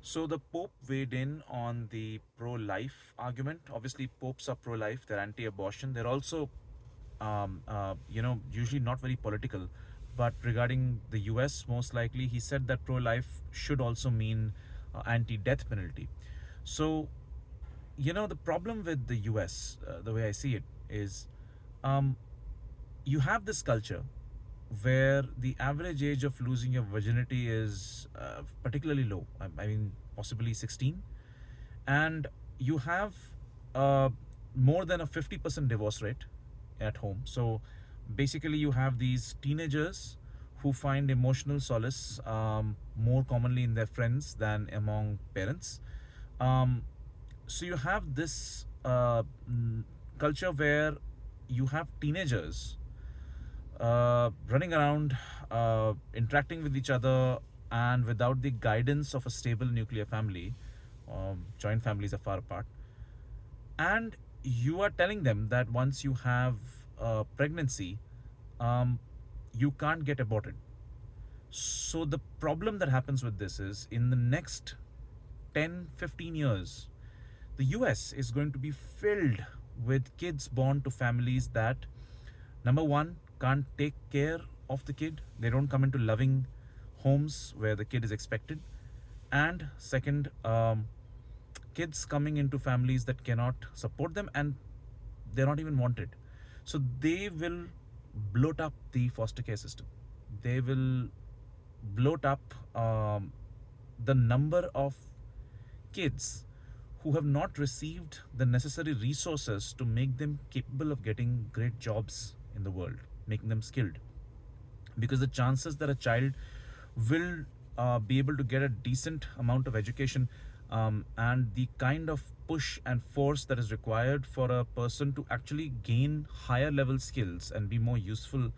So the Pope weighed in on the pro-life argument. Obviously, popes are pro-life; they're anti-abortion. They're also, usually not very political. But regarding the U.S., most likely, he said that pro-life should also mean anti-death penalty. So, the problem with the U.S., the way I see it, is um, you have this culture where the average age of losing your virginity is particularly low. I mean, possibly 16. And you have uh, more than a 50% divorce rate at home. So basically, you have these teenagers who find emotional solace more commonly in their friends than among parents. Um, so you have this culture where you have teenagers running around, interacting with each other, and without the guidance of a stable nuclear family. Joint families are far apart. And you are telling them that once you have a pregnancy, um, you can't get aborted. So the problem that happens with this is in the next 10, 15 years, the US is going to be filled with kids born to families that, number one, can't take care of the kid. They don't come into loving homes where the kid is expected. And second, kids coming into families that cannot support them and they're not even wanted. So they will bloat up the foster care system. They will bloat up the number of kids who have not received the necessary resources to make them capable of getting great jobs in the world, making them skilled. Because the chances that a child will be able to get a decent amount of education, and the kind of push and force that is required for a person to actually gain higher level skills and be more useful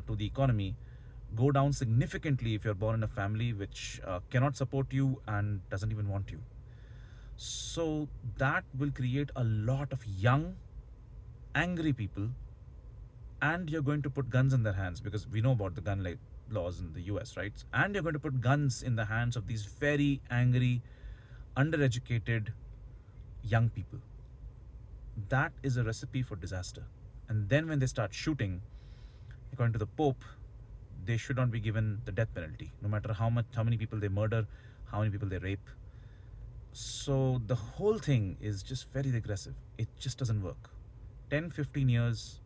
to the economy go down significantly if you're born in a family which cannot support you and doesn't even want you. So that will create a lot of young, angry people, and you're going to put guns in their hands because we know about the gun laws in the US, right? And you're going to put guns in the hands of these very angry, undereducated young people. That is a recipe for disaster. And then when they start shooting, according to the Pope, they should not be given the death penalty, no matter how many people they murder, how many people they rape. So the whole thing is just very regressive. It just doesn't work. 10, 15 years,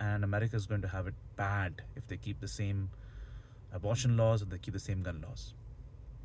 and America is going to have it bad if they keep the same abortion laws or they keep the same gun laws.